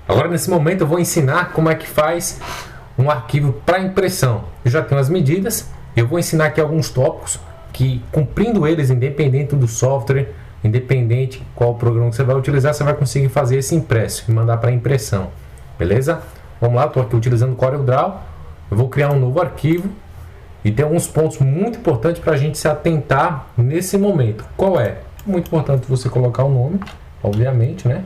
Agora nesse momento eu vou ensinar como é que faz um arquivo para impressão. Eu já tenho as medidas, eu vou ensinar aqui alguns tópicos que, cumprindo eles, independente do software, independente qual programa que você vai utilizar, você vai conseguir fazer esse impresso e mandar para impressão, beleza? Vamos lá, estou aqui utilizando o CorelDRAW, eu vou criar um novo arquivo e tem alguns pontos muito importantes para a gente se atentar nesse momento. Qual é? Muito importante você colocar o nome, obviamente, né?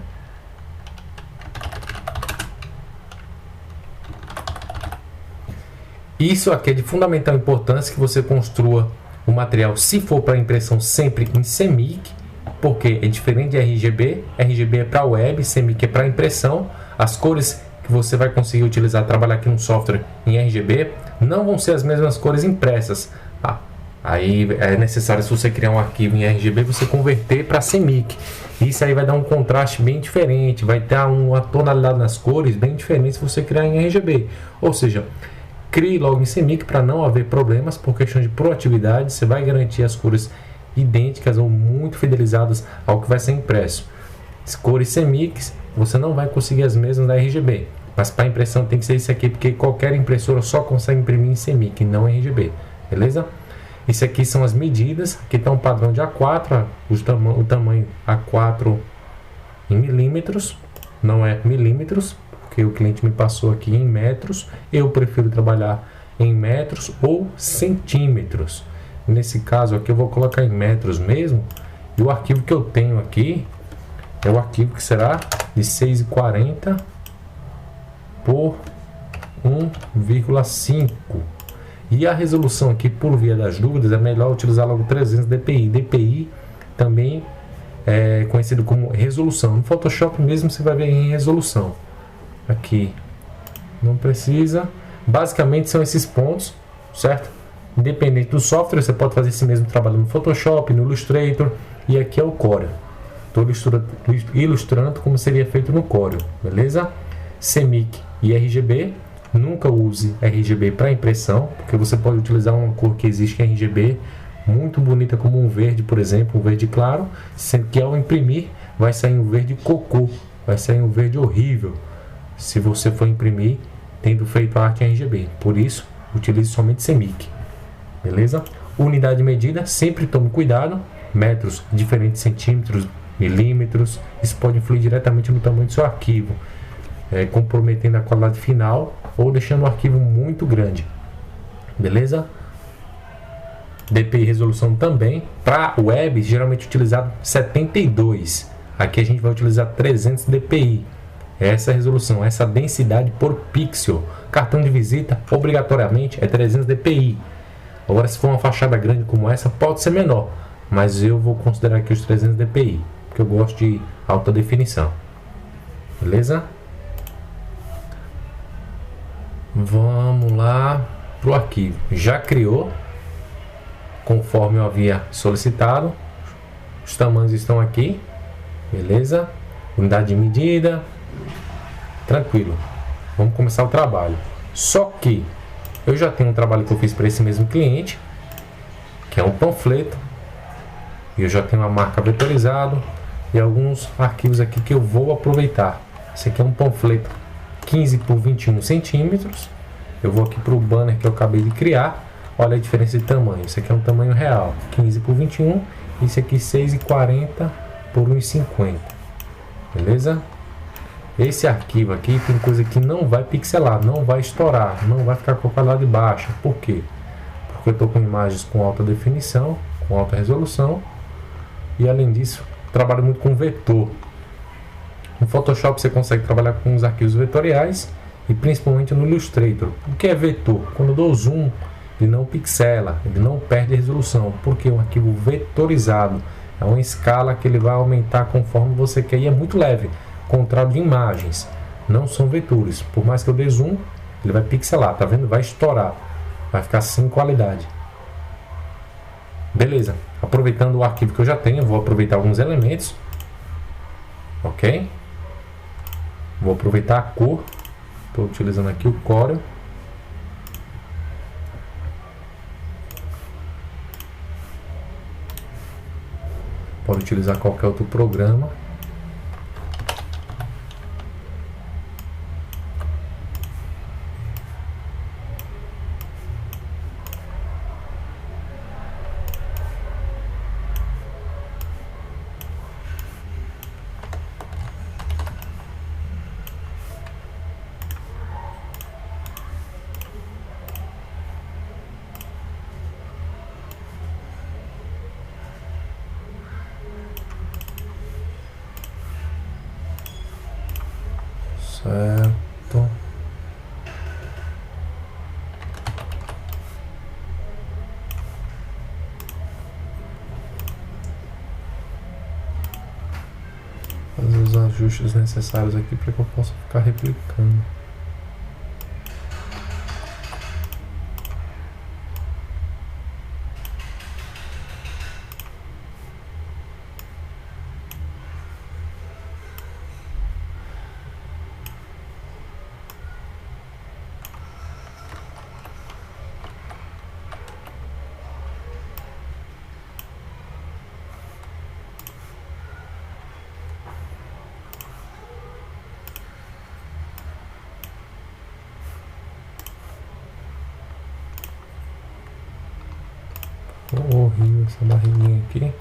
Isso aqui é de fundamental importância que você construa o material, se for para impressão, sempre em CMYK, porque é diferente de RGB. RGB é para web, CMYK é para impressão. As cores que você vai conseguir utilizar, trabalhar aqui no software em RGB, não vão ser as mesmas cores impressas. Aí é necessário, se você criar um arquivo em RGB, você converter para CMYK. Isso aí vai dar um contraste bem diferente, vai ter uma tonalidade nas cores bem diferente se você criar em RGB. Ou seja, crie logo em CMYK para não haver problemas por questão de proatividade. Você vai garantir as cores idênticas ou muito fidelizadas ao que vai ser impresso. As cores CMYK você não vai conseguir as mesmas da RGB, mas para impressão tem que ser isso aqui, porque qualquer impressora só consegue imprimir em CMYK, não em RGB, beleza? Isso aqui são as medidas. Aqui está um padrão de A4, o tamanho A4 em milímetros, não é milímetros, porque o cliente me passou aqui em metros. Eu prefiro trabalhar em metros ou centímetros. Nesse caso aqui eu vou colocar em metros mesmo. E o arquivo que eu tenho aqui é o arquivo que será de 6,40 por 1,5. E a resolução aqui, por via das dúvidas, é melhor utilizar logo 300 dpi. dpi também é conhecido como resolução. No Photoshop mesmo você vai ver em resolução. Aqui não precisa. Basicamente são esses pontos, certo? Independente do software, você pode fazer esse mesmo trabalho no Photoshop, no Illustrator. E aqui é o Corel. Estou ilustrando como seria feito no Corel, beleza? CMYK e RGB. Nunca use RGB para impressão, porque você pode utilizar uma cor que existe em RGB, muito bonita, como um verde, por exemplo, um verde claro, sendo que ao imprimir vai sair um verde cocô, vai sair um verde horrível se você for imprimir tendo feito a arte em RGB. Por isso, utilize somente CMYK, beleza? Unidade de medida, sempre tome cuidado, metros diferentes de centímetros, milímetros, isso pode influir diretamente no tamanho do seu arquivo, comprometendo a qualidade final ou deixando o arquivo muito grande, beleza? DPI resolução também. Para web, geralmente utilizado 72. Aqui a gente vai utilizar 300 dpi. Essa resolução, essa densidade por pixel. Cartão de visita, obrigatoriamente, é 300 dpi. Agora, se for uma fachada grande como essa, pode ser menor, mas eu vou considerar aqui os 300 dpi, porque eu gosto de alta definição, beleza? Vamos lá para o arquivo. Já criou, conforme eu havia solicitado. Os tamanhos estão aqui, beleza? Unidade de medida, tranquilo. Vamos começar o trabalho. Só que eu já tenho um trabalho que eu fiz para esse mesmo cliente, que é um panfleto. E eu já tenho a marca vetorizado e alguns arquivos aqui que eu vou aproveitar. Esse aqui é um panfleto 15 por 21 centímetros. Eu vou aqui para o banner que eu acabei de criar. Olha a diferença de tamanho. Esse aqui é um tamanho real, 15 por 21. Esse aqui 6,40 por 1,50. Beleza? Esse arquivo aqui tem coisa que não vai pixelar, não vai estourar, não vai ficar com a qualidade baixa. Por quê? Porque eu estou com imagens com alta definição, com alta resolução. E além disso, trabalho muito com vetor. No Photoshop você consegue trabalhar com os arquivos vetoriais e principalmente no Illustrator. O que é vetor? Quando eu dou zoom, ele não pixela, ele não perde resolução, porque é um arquivo vetorizado. É uma escala que ele vai aumentar conforme você quer e é muito leve. Contrário de imagens, não são vetores. Por mais que eu dê zoom, ele vai pixelar, tá vendo? Vai estourar, vai ficar sem qualidade. Beleza, aproveitando o arquivo que eu já tenho, eu vou aproveitar alguns elementos. Ok? Vou aproveitar a cor. Estou utilizando aqui o Corel. Pode utilizar qualquer outro programa. Certo. Fazer os ajustes necessários aqui para que eu possa ficar replicando. Horrível essa barriguinha aqui.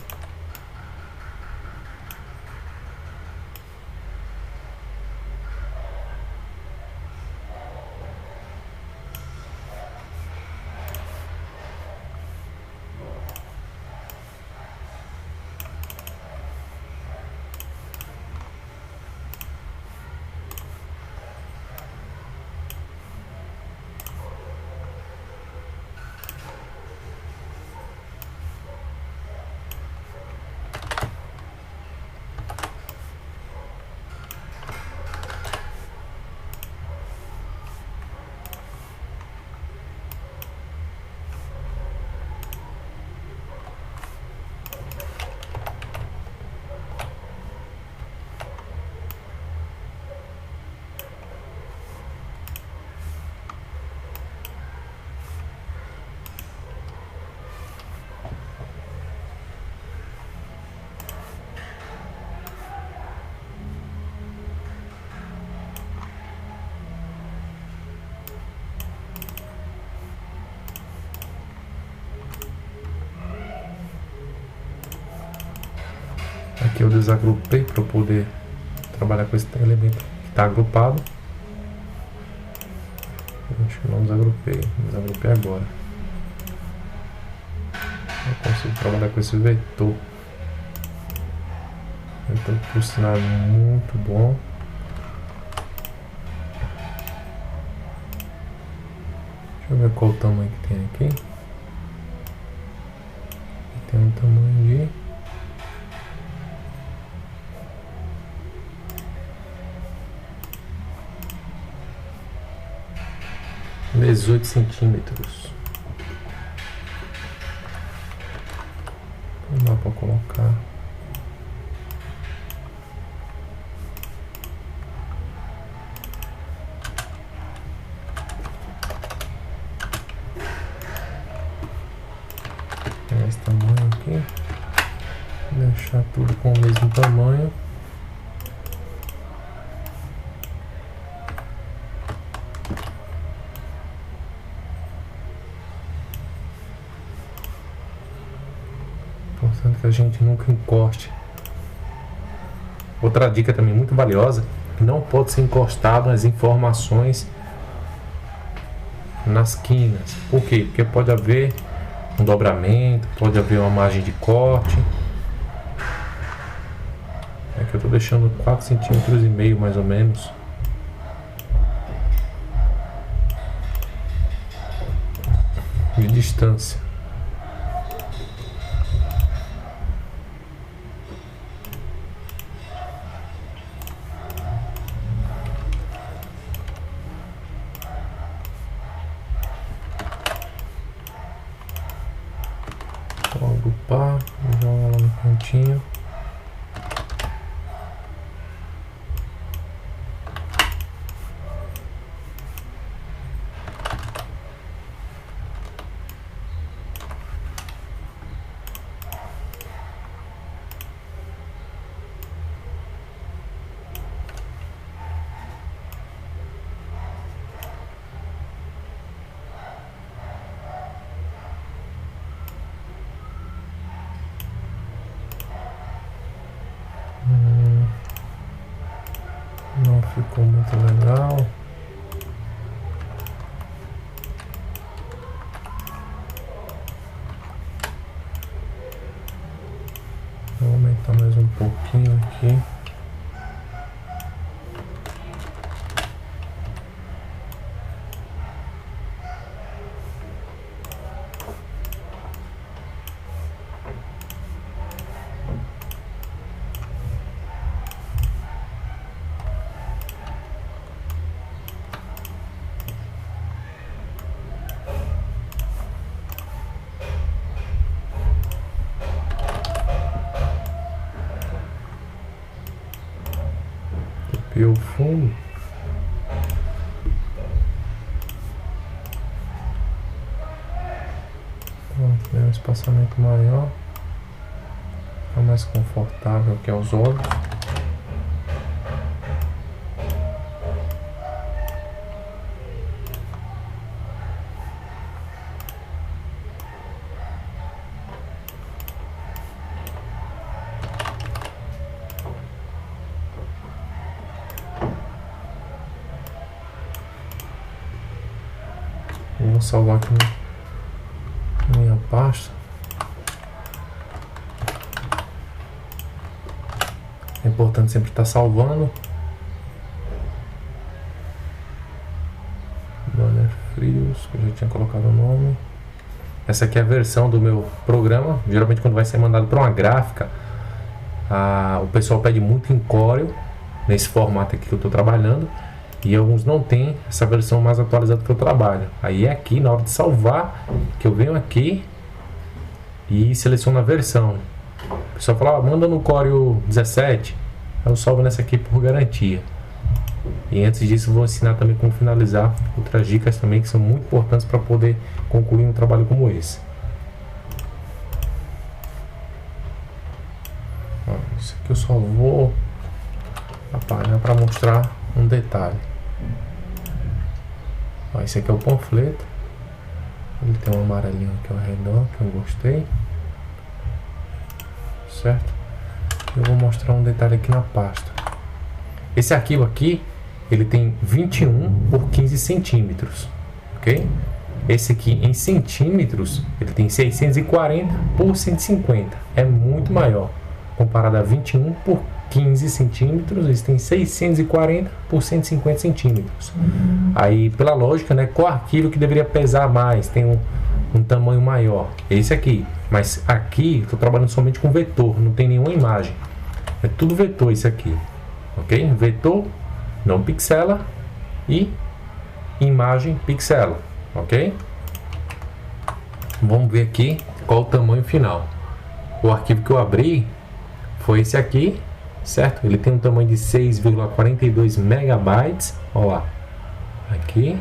Aqui eu desagrupei para poder trabalhar com esse elemento que está agrupado. Acho que não desagrupei agora. Eu consigo trabalhar com esse vetor. Então, por sinal, é muito bom. Deixa eu ver qual o tamanho que tem aqui. Tem um tamanho de 18 centímetros. Não dá para colocar. Esse tamanho aqui. Deixar tudo com o mesmo tamanho. Importante que a gente nunca encoste. Outra dica também muito valiosa: não pode ser encostado as informações nas quinas. Por quê? Porque pode haver um dobramento, pode haver uma margem de corte. Aqui eu estou deixando 4,5 centímetros mais ou menos. De distância. Vou agrupar, jogar ela no cantinho. Não ficou muito legal. Vou aumentar mais um pouquinho aqui. fundo. Pronto, deu um espaçamento maior. Fica mais confortável aqui aos olhos. Vou salvar aqui minha pasta. É importante sempre estar salvando. Banner Frios, que eu já tinha colocado o nome. Essa aqui é a versão do meu programa. Geralmente quando vai ser mandado para uma gráfica, o pessoal pede muito em Corel, nesse formato aqui que eu estou trabalhando. E alguns não tem essa versão mais atualizada que eu trabalho. Aí é aqui, na hora de salvar, que eu venho aqui e seleciono a versão. O pessoal fala, manda no Corel 17. Eu salvo nessa aqui por garantia. E antes disso, eu vou ensinar também como finalizar outras dicas também que são muito importantes para poder concluir um trabalho como esse. Isso aqui eu só vou apagar para mostrar um detalhe. Esse aqui é o panfleto. Ele tem um amarelinho aqui ao redor que eu gostei, certo? Eu vou mostrar um detalhe aqui na pasta. Esse arquivo aqui, ele tem 21 por 15 centímetros, ok? Esse aqui em centímetros, ele tem 640 por 150, é muito maior. Comparado a 21 por 15 centímetros, eles têm 640 por 150 centímetros. Aí, pela lógica, né, qual arquivo que deveria pesar mais, tem um tamanho maior? Esse aqui. Mas aqui, estou trabalhando somente com vetor, não tem nenhuma imagem. É tudo vetor isso aqui, ok? Vetor, não pixela, e imagem pixela, ok? Vamos ver aqui qual o tamanho final. O arquivo que eu abri foi esse aqui, certo? Ele tem um tamanho de 6,42 megabytes. Olha lá, aqui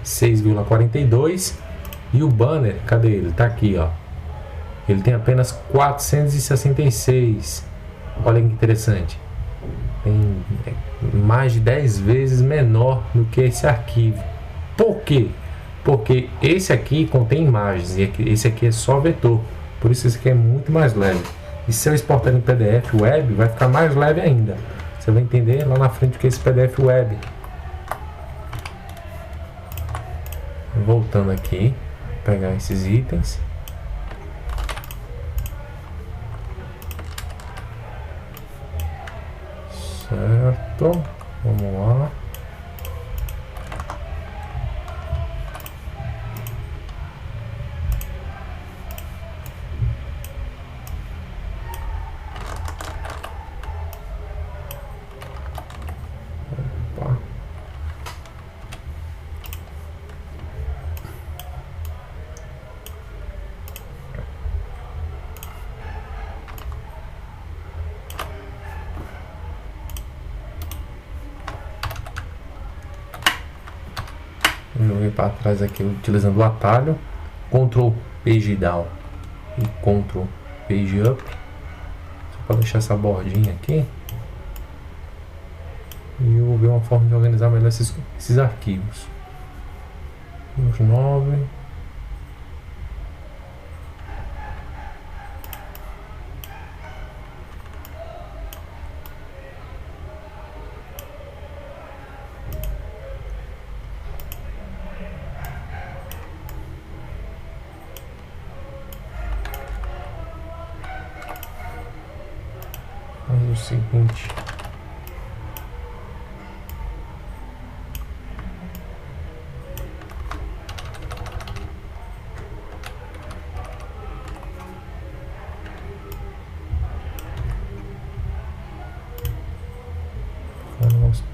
6,42. E o banner, cadê ele? Tá aqui, ó. Ele tem apenas 466. Olha que interessante. Tem mais de 10 vezes menor do que esse arquivo. Por quê? Porque esse aqui contém imagens e esse aqui é só vetor. Por isso esse aqui é muito mais leve. E se eu exportar em PDF web, vai ficar mais leve ainda. Você vai entender lá na frente o que é esse PDF web. Voltando aqui, pegar esses itens. Certo, vamos lá. Eu vou para trás aqui utilizando o atalho Ctrl Page Down e Ctrl Page Up, só para deixar essa bordinha aqui. E eu vou ver uma forma de organizar melhor esses arquivos. Os 9. O seguinte,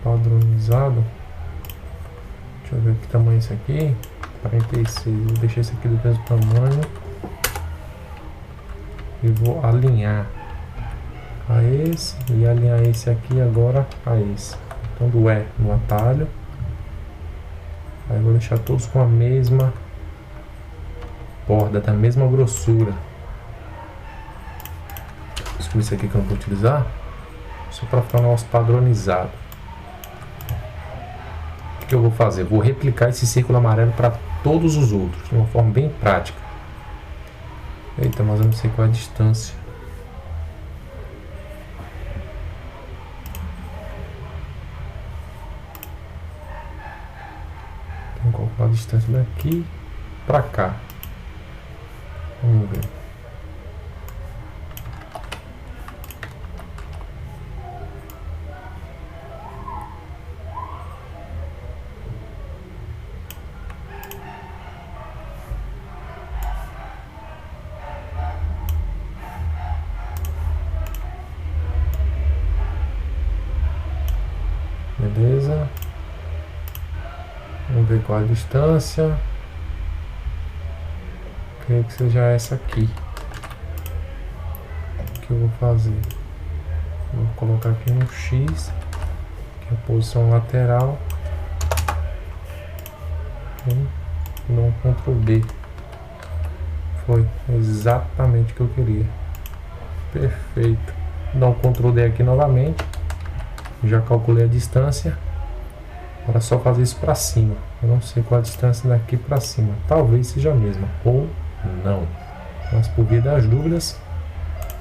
padronizado. Deixa eu ver que tamanho é esse aqui. 46. Vou deixar esse aqui do mesmo tamanho e vou alinhar a esse e alinhar esse aqui agora a esse. Então do E no atalho. Aí eu vou deixar todos com a mesma borda, da mesma grossura. Escolhi esse aqui que eu não vou utilizar, só para ficar um negócio padronizado. O que eu vou fazer? Vou replicar esse círculo amarelo para todos os outros, de uma forma bem prática. Eita, mas eu não sei qual é a distância. Tenho que calcular a distância daqui para cá. Vamos ver. Beleza. Vamos ver qual é a distância. Creio que seja essa aqui. O que eu vou fazer? Vou colocar aqui no X, que é a posição lateral. E dou um Ctrl D. Foi exatamente o que eu queria. Perfeito. Dá um Ctrl D aqui novamente. Já calculei a distância. Agora é só fazer isso para cima. Eu não sei qual a distância daqui para cima. Talvez seja a mesma ou não. Mas por via das dúvidas,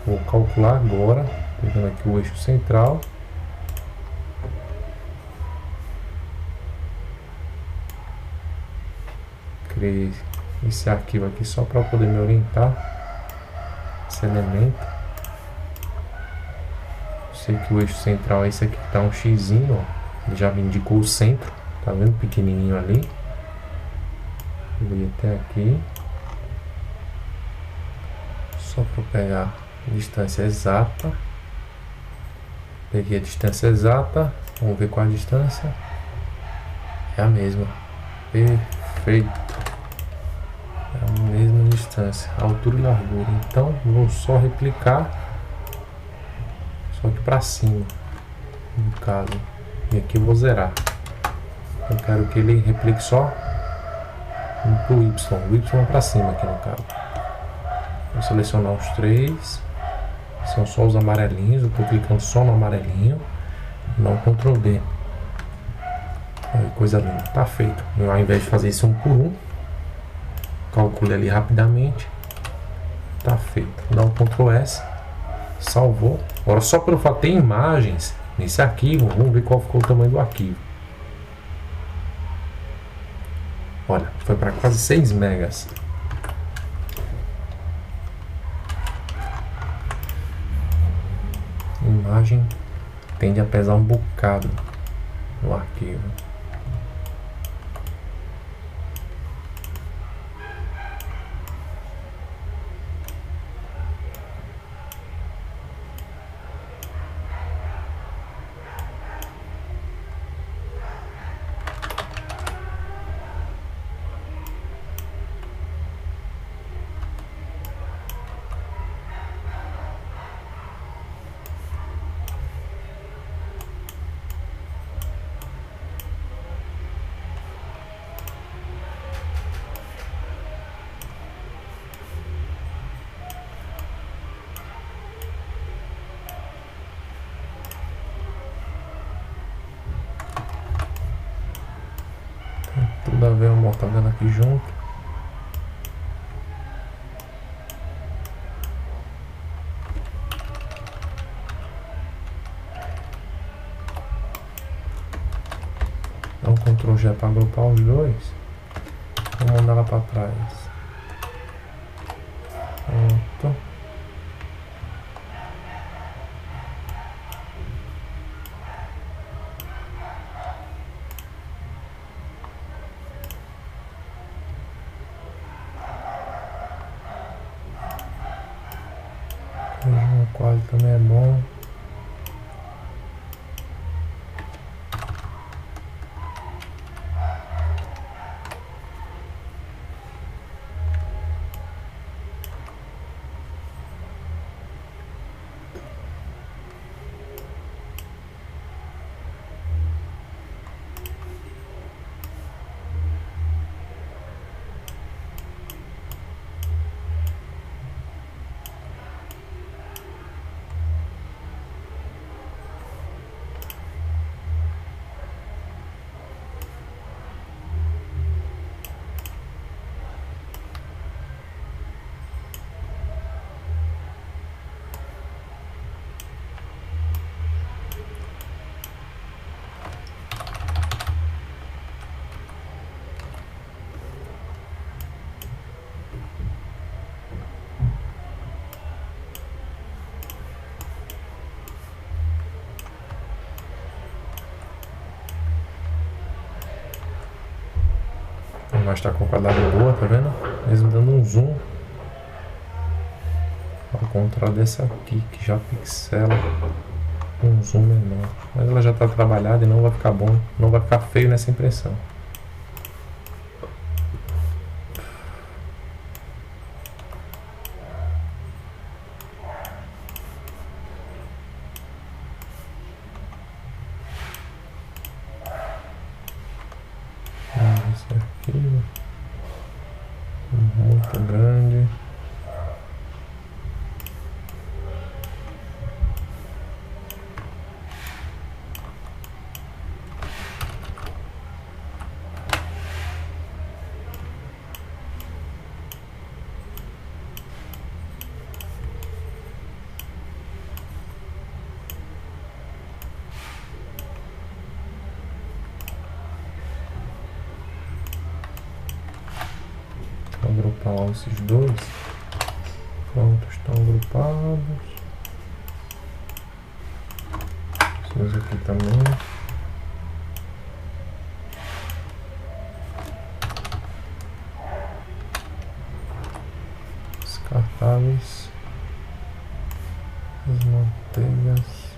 vou calcular agora. Pegando aqui o eixo central. Criei esse arquivo aqui só para poder me orientar. Esse elemento. Sei que o eixo central é esse aqui que tá um xizinho, ó. Ele já me indicou o centro, tá vendo? Pequenininho ali. Vou ir até aqui. Só para pegar a distância exata. Peguei a distância exata. Vamos ver qual a distância. É a mesma. Perfeito. É a mesma distância. Altura e largura. Então vou só replicar. Só que para cima, no caso. E aqui eu vou zerar. Eu quero que ele replique só pro Y. O Y para cima aqui no caso. Vou selecionar os três. São só os amarelinhos. Eu estou clicando só no amarelinho. Não Ctrl D. Aí, coisa linda. Tá feito. Eu, ao invés de fazer isso um por um, calcule ali rapidamente. Tá feito. Dá um Ctrl S. Salvou. Agora só pelo fato de ter imagens nesse arquivo, vamos ver qual ficou o tamanho do arquivo. Olha, foi para quase 6 megas. A imagem tende a pesar um bocado no arquivo. Tudo a ver, uma mortadela aqui junto. Dá um Ctrl G para agrupar os dois. Vou mandar lá para trás. Pronto. Feijão quase também é bom. imagem tá com qualidade boa, tá vendo? Mesmo dando um zoom. Ao contrário dessa aqui, que já pixela um zoom menor. Mas ela já tá trabalhada e não vai ficar bom, não vai ficar feio nessa impressão. Esse aqui muito grande. Vou agrupar lá esses dois. Pronto, estão agrupados. Esses aqui também. Descartáveis. As manteigas.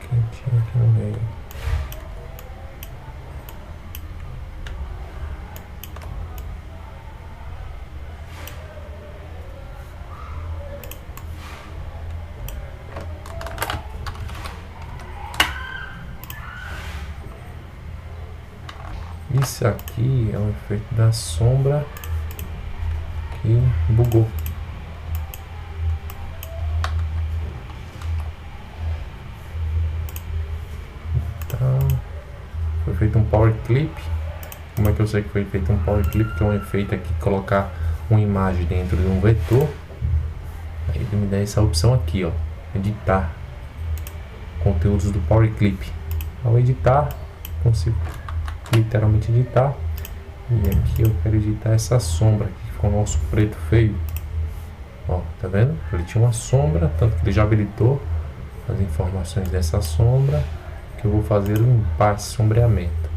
Quentinho aqui no meio. Isso aqui é um efeito da sombra que bugou. Então, foi feito um power clip. Como é que eu sei que foi feito um power clip? Que é um efeito aqui, colocar uma imagem dentro de um vetor. Aí ele me dá essa opção aqui, ó, editar conteúdos do power clip. Ao editar, consigo literalmente editar. E aqui eu quero editar essa sombra que ficou o nosso preto feio. Ó, tá vendo? Ele tinha uma sombra, tanto que ele já habilitou as informações dessa sombra, que eu vou fazer limpar esse sombreamento.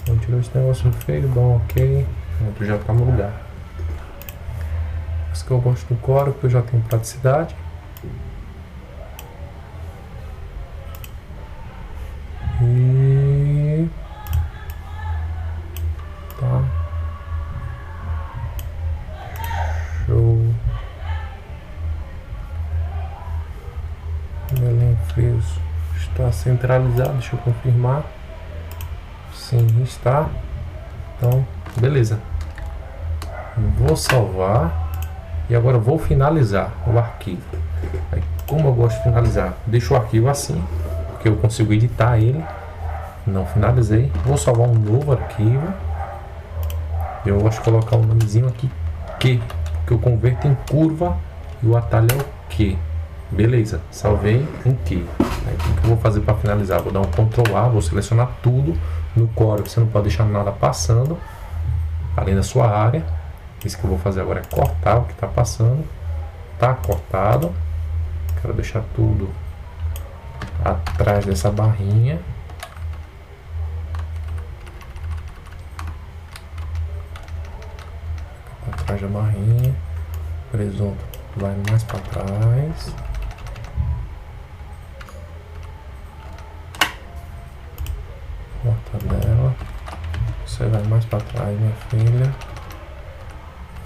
Então tirou esse negócio feio, dá um ok, pronto, já tá no lugar. Isso que eu gosto do Corel, porque eu já tenho praticidade. E tá show. Belém Frios está centralizado, deixa eu confirmar. Sim, está. Então, beleza. Vou salvar e agora vou finalizar o arquivo. Aí, como eu gosto de finalizar, deixo o arquivo assim, porque eu consigo editar ele. Não finalizei. Vou salvar um novo arquivo. Eu gosto de colocar um nomezinho aqui, Q, porque eu converto em curva e o atalho é o Q. Beleza, salvei em Q. Aí o que eu vou fazer para finalizar? Vou dar um Ctrl A, vou selecionar tudo. No Corel você não pode deixar nada passando além da sua área. Isso que eu vou fazer agora é cortar o que está passando. Tá cortado. Quero deixar tudo atrás dessa barrinha. Atrás da barrinha. Presunto vai mais para trás. Mortadela. Você vai mais para trás, minha filha.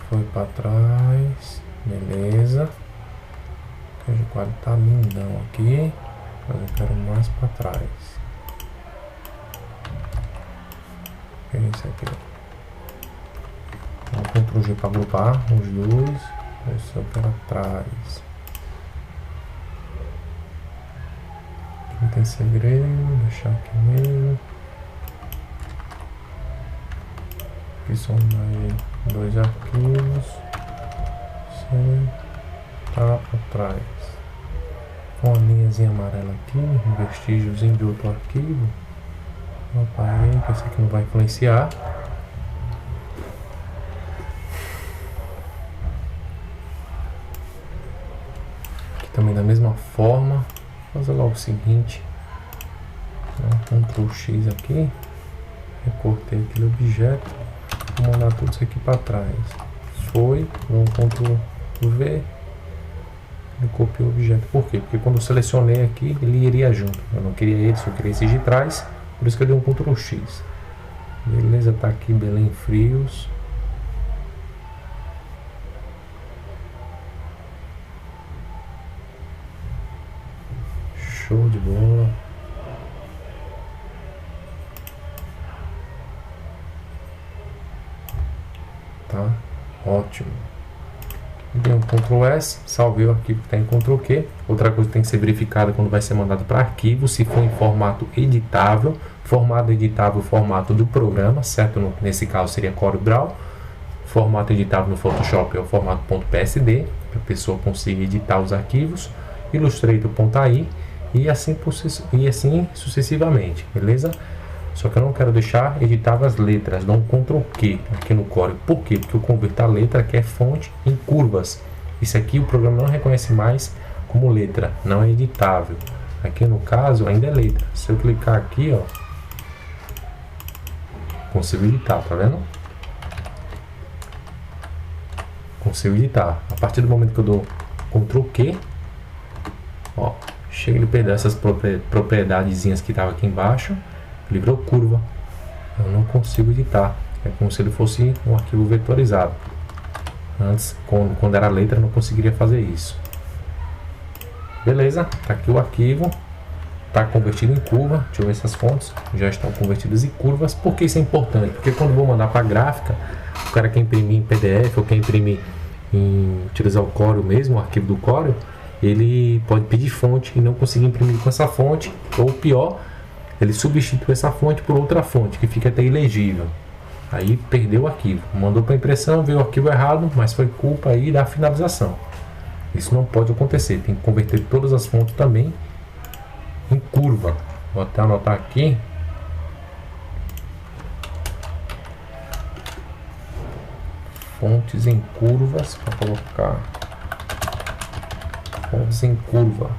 Foi para trás. Beleza. O queijo coalho tá lindão aqui. Mas eu quero mais para trás. É isso aqui. Vou Ctrl G para agrupar os dois. Esse eu quero atrás. Não tem segredo. Deixar aqui mesmo. Aqui são dois arquivos. Você tá para trás. Com a linhazinha amarela aqui. Um vestígiozinho de outro arquivo. Opa aí, que esse aqui não vai influenciar. Aqui também da mesma forma. Vou fazer logo o seguinte. Ctrl X aqui, recortei aquele objeto, vou mandar tudo isso aqui para trás. Foi, vou Ctrl V, e copiei o objeto. Por quê? Porque quando eu selecionei aqui, ele iria junto. Eu não queria ele, só queria esse de trás, por isso que eu dei um Ctrl X. Beleza, tá aqui Belém Frios. Show de bola. Tá? Ótimo. Dei um Ctrl S, salvei o arquivo que está em Ctrl Q. Outra coisa que tem que ser verificada quando vai ser mandado para arquivo, se for em formato editável. Formato editável, formato do programa, certo? Nesse caso seria CorelDRAW. Formato editável no Photoshop é o formato .psd, que a pessoa consiga editar os arquivos. Illustrator.ai e assim sucessivamente, beleza? Só que eu não quero deixar editar as letras, dou um Ctrl Q aqui no Corel. Por quê? Porque eu converto a letra que é fonte em curvas. Isso aqui o programa não reconhece mais como letra, não é editável. Aqui no caso ainda é letra. Se eu clicar aqui, ó, consigo editar, tá vendo? Consigo editar. A partir do momento que eu dou Ctrl Q, ó, chega ele perder essas propriedadezinhas que estavam aqui embaixo. Ele virou curva, eu não consigo editar, é como se ele fosse um arquivo vetorizado. Antes, quando era letra, eu não conseguiria fazer isso. Beleza, tá aqui o arquivo, tá convertido em curva. Deixa eu ver se as fontes já estão convertidas em curvas. Por que isso é importante? Porque quando eu vou mandar para a gráfica, o cara quer imprimir em PDF ou quer imprimir utilizar o Corel mesmo, o arquivo do Corel, ele pode pedir fonte e não conseguir imprimir com essa fonte, ou pior, ele substitui essa fonte por outra fonte, que fica até ilegível. Aí perdeu o arquivo. Mandou para impressão, veio o arquivo errado, mas foi culpa aí da finalização. Isso não pode acontecer. Tem que converter todas as fontes também em curva. Vou até anotar aqui. Fontes em curvas, para colocar. Fontes em curva.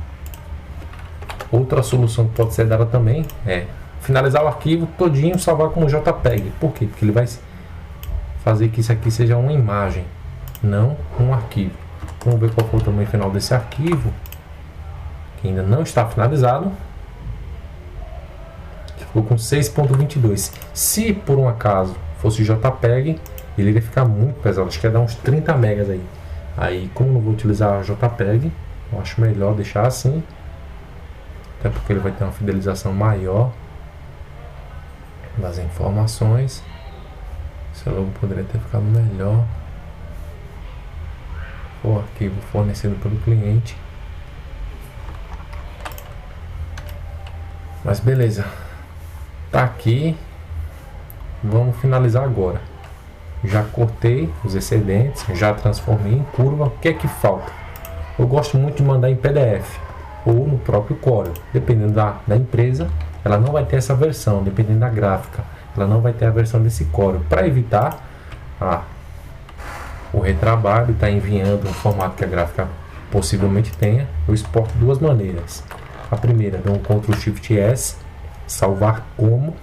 Outra solução que pode ser dada também é finalizar o arquivo todinho, salvar como JPEG. Por quê? Porque ele vai fazer que isso aqui seja uma imagem, não um arquivo. Vamos ver qual foi o tamanho final desse arquivo, que ainda não está finalizado. Ficou com 6.22. Se por um acaso fosse JPEG, ele iria ficar muito pesado. Acho que ia dar uns 30 megas aí. Aí, como eu não vou utilizar JPEG, eu acho melhor deixar assim. Até porque ele vai ter uma fidelização maior das informações. Esse logo poderia ter ficado melhor. O arquivo fornecido pelo cliente. Mas beleza. Tá aqui. Vamos finalizar agora. Já cortei os excedentes, já transformei em curva. O que é que falta? Eu gosto muito de mandar em PDF ou no próprio Corel. Dependendo da empresa, ela não vai ter essa versão. Dependendo da gráfica, ela não vai ter a versão desse Corel. Para evitar o retrabalho, está enviando um formato que a gráfica possivelmente tenha, eu exporto de duas maneiras. A primeira, dou um Ctrl Shift S, salvar como.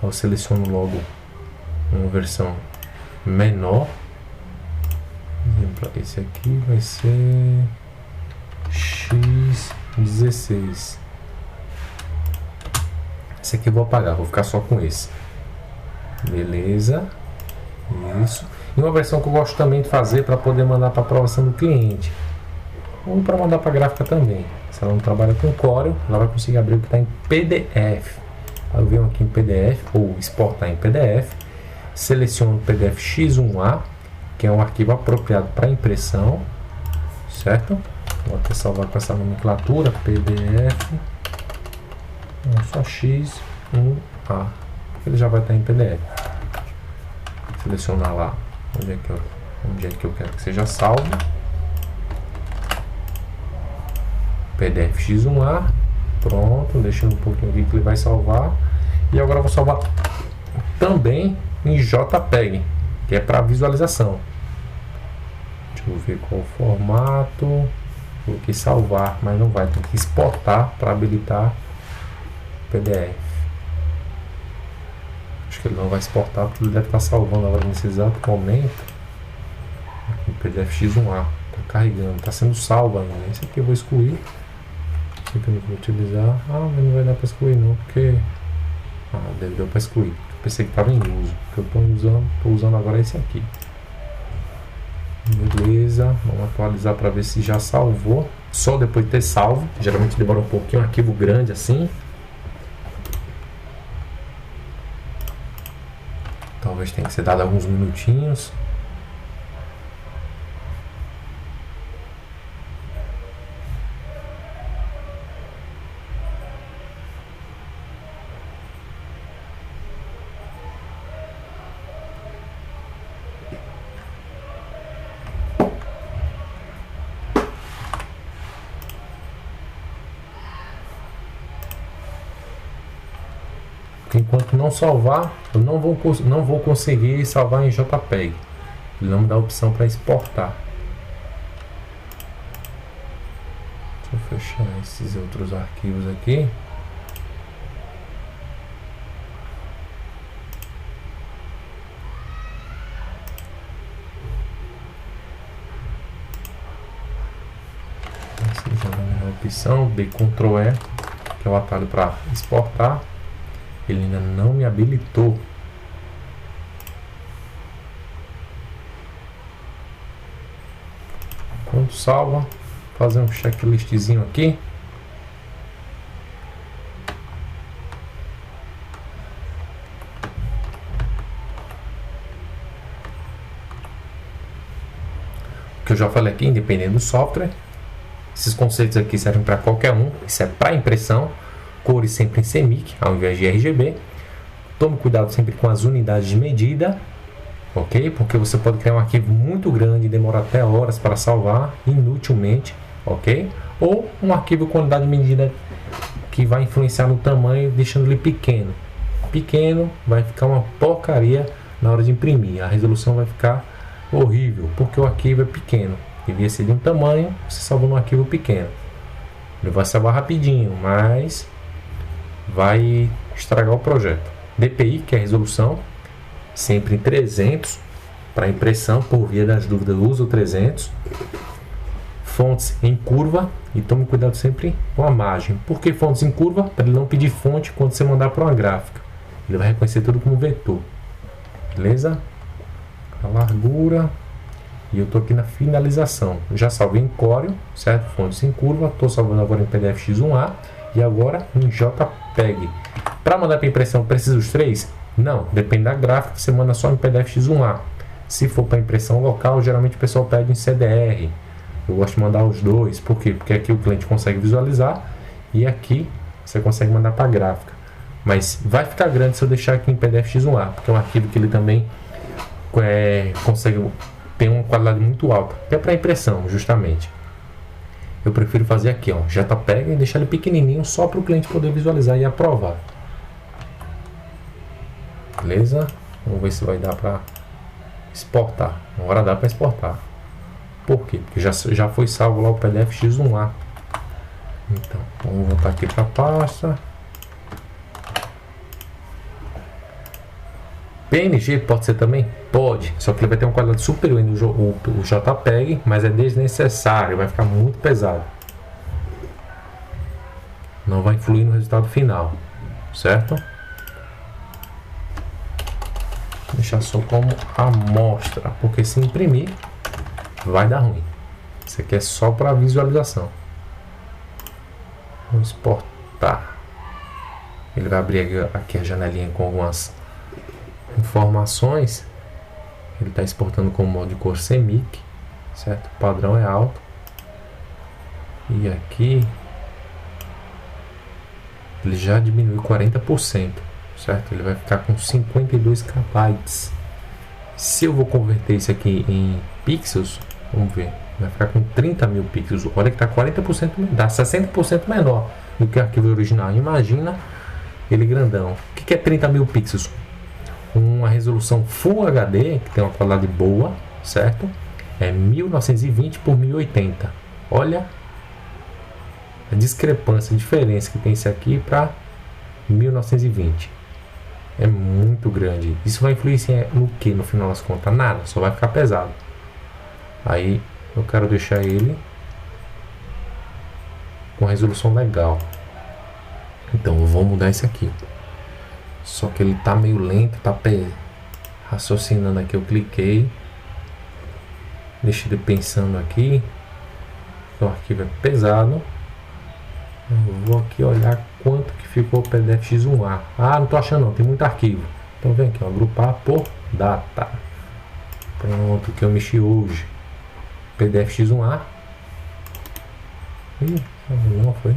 Eu seleciono logo uma versão menor. Esse aqui vai ser X16. Esse aqui eu vou apagar, vou ficar só com esse. Beleza. Isso. E uma versão que eu gosto também de fazer para poder mandar para aprovação do cliente, ou para mandar para a gráfica também. Se ela não trabalha com Corel, ela vai conseguir abrir o que está em PDF. Eu venho aqui em PDF ou exportar em PDF, seleciono o PDF X1A, que é um arquivo apropriado para impressão, certo? Vou até salvar com essa nomenclatura, PDF, só X1A, porque ele já vai estar em PDF. Selecionar lá onde é que eu quero que seja salvo. PDF X1A, pronto, deixando um pouquinho aqui que ele vai salvar. E agora eu vou salvar também em JPEG, que é para visualização. Deixa eu ver qual o formato. Coloquei salvar, mas não vai, tem que exportar para habilitar PDF. Acho que ele não vai exportar porque ele deve estar salvando agora nesse exato momento. O PDF X1A está carregando, está sendo salvo ainda. Esse aqui eu vou excluir. Esse aqui eu não vou utilizar. Ah, mas não vai dar para excluir não, porque deu para excluir. Eu pensei que estava em uso. O que eu estou usando agora é esse aqui. Beleza, vamos atualizar para ver se já salvou. Só depois de ter salvo. Geralmente demora um pouquinho, um arquivo grande assim. Talvez tenha que ser dado alguns minutinhos. Enquanto não salvar, eu não vou conseguir salvar em JPEG. Ele não me dá a opção para exportar. Deixa eu fechar esses outros arquivos aqui. Esse já vai me dar a opção. Dei Ctrl E, que é o atalho para exportar. Ele ainda não me habilitou. Quando salva, fazer um checklistzinho aqui. O que eu já falei aqui, independente do software, esses conceitos aqui servem para qualquer um. Isso é para impressão. Cores sempre em CMYK ao invés de RGB. Tome cuidado sempre com as unidades de medida, ok? Porque você pode criar um arquivo muito grande e demorar até horas para salvar inutilmente, ok? Ou um arquivo com unidade de medida que vai influenciar no tamanho, deixando ele pequeno. Pequeno vai ficar uma porcaria na hora de imprimir. A resolução vai ficar horrível porque o arquivo é pequeno. Devia ser de um tamanho, você salvou num arquivo pequeno. Ele vai salvar rapidinho, mas vai estragar o projeto. DPI, que é a resolução, sempre em 300 para impressão. Por via das dúvidas, usa o 300. Fontes em curva, e tome cuidado sempre com a margem. Por que fontes em curva? Para ele não pedir fonte quando você mandar para uma gráfica. Ele vai reconhecer tudo como vetor. Beleza? A largura. E eu estou aqui na finalização. Eu já salvei em Corel, certo? Fontes em curva. Estou salvando agora em PDF X1A. E agora em JPEG. Para mandar para impressão, precisa os três? Não, depende da gráfica, você manda só em PDF X1A. Se for para impressão local, geralmente o pessoal pede em CDR. Eu gosto de mandar os dois, por quê? Porque aqui o cliente consegue visualizar e aqui você consegue mandar para gráfica. Mas vai ficar grande se eu deixar aqui em PDF X1A, porque é um arquivo que ele também consegue ter uma qualidade muito alta, até para impressão, justamente. Eu prefiro fazer aqui, ó, JPEG, e deixar ele pequenininho só para o cliente poder visualizar e aprovar. Beleza? Vamos ver se vai dar para exportar. Agora dá para exportar. Por quê? Porque já foi salvo lá o PDF X1A. Então, vamos voltar aqui para a pasta. PNG pode ser também? Pode, só que ele vai ter uma qualidade superior ainda o JPEG, mas é desnecessário, vai ficar muito pesado. Não vai influir no resultado final, certo? Vou deixar só como amostra, porque se imprimir vai dar ruim. Isso aqui é só para visualização. Vou exportar. Ele vai abrir aqui a janelinha com algumas informações. Ele está exportando com modo de cor CMYK, certo? O padrão é alto. E aqui ele já diminuiu 40%, certo? Ele vai ficar com 52 KB. Se eu vou converter isso aqui em pixels, vamos ver, vai ficar com 30 mil pixels. Olha que está 40%, dá 60% menor do que o arquivo original. Imagina ele grandão. O que é 30 mil pixels? Uma resolução Full HD, que tem uma qualidade boa, certo? É 1920 por 1080. Olha a discrepância, a diferença que tem esse aqui para 1920. É muito grande. Isso vai influenciar no que no final das contas? Nada, só vai ficar pesado. Aí eu quero deixar ele com resolução legal. Então eu vou mudar esse aqui. Só que ele tá meio lento, tá raciocinando aqui. Eu cliquei. Deixa ele pensando aqui. O arquivo é pesado. Eu vou aqui olhar quanto que ficou o PDF X1A. Ah, não tô achando não, tem muito arquivo. Então vem aqui, ó, agrupar por data. Pronto, que eu mexi hoje. PDF X1A. Ih, não foi.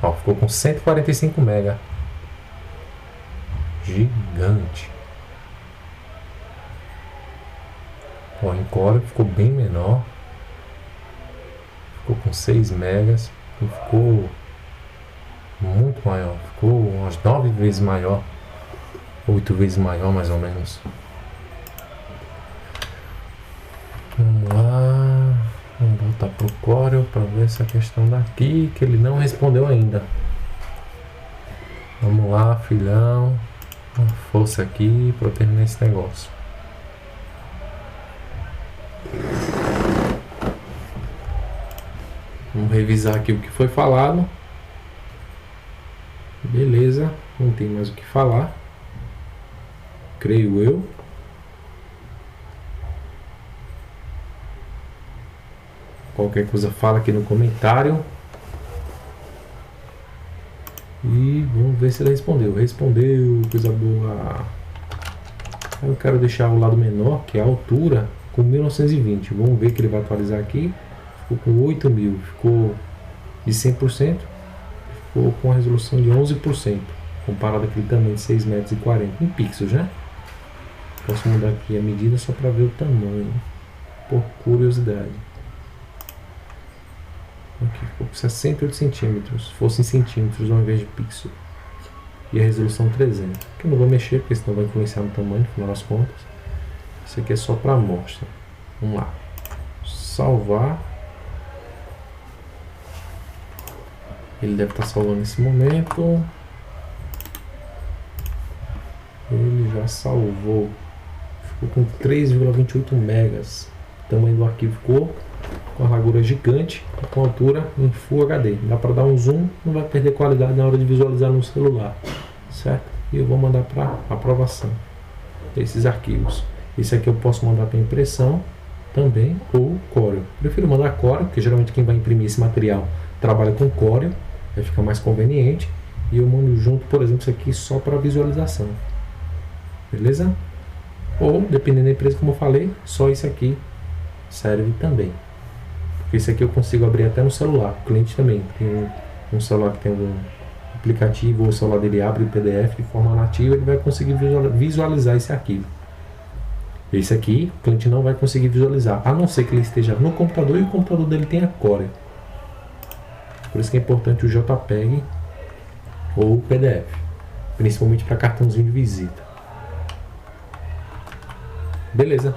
Ó, ficou com 145 MB. Gigante. Ó, em Core ficou bem menor. Ficou com 6 megas. E ficou muito maior. Ficou umas 9 vezes maior. 8 vezes maior, mais ou menos. Vamos lá. Vamos voltar pro Corel para ver essa questão daqui que ele não respondeu ainda. Vamos lá, filhão. Uma força aqui para eu terminar esse negócio. Vamos revisar aqui o que foi falado. Beleza, não tem mais o que falar. Creio eu. Qualquer coisa fala aqui no comentário. E vamos ver se ele respondeu. Respondeu, coisa boa. Eu quero deixar o lado menor, que é a altura, com 1920. Vamos ver que ele vai atualizar aqui. Ficou com 8000. Ficou de 100%. Ficou com a resolução de 11%. Comparado aquele tamanho de 6,40 metros em pixels, né? Posso mudar aqui a medida só para ver o tamanho. Por curiosidade. Aqui ficou com 68 centímetros. Se fosse em centímetros ao invés de pixel. E a resolução 300. Que eu não vou mexer porque senão vai influenciar no tamanho, no final das contas. Isso aqui é só para amostra. Vamos lá. Salvar. Ele deve estar salvando nesse momento. Ele já salvou. Ficou com 3,28 megas. O tamanho do arquivo ficou com a largura gigante, com altura em Full HD. Dá para dar um zoom, não vai perder qualidade na hora de visualizar no celular, certo? E eu vou mandar para aprovação esses arquivos. Esse aqui eu posso mandar para impressão também, ou Corel. Prefiro mandar Corel, porque geralmente quem vai imprimir esse material trabalha com Corel, vai ficar mais conveniente. E eu mando junto, por exemplo, isso aqui só para visualização. Beleza? Ou, dependendo da empresa, como eu falei, só isso aqui serve também. Porque esse aqui eu consigo abrir até no celular. O cliente também tem um celular que tem um aplicativo, ou o celular dele abre o PDF de forma nativa, ele vai conseguir visualizar esse arquivo. Esse aqui o cliente não vai conseguir visualizar, a não ser que ele esteja no computador e o computador dele tenha Corel. Por isso que é importante o JPEG ou o PDF, principalmente para cartãozinho de visita. Beleza,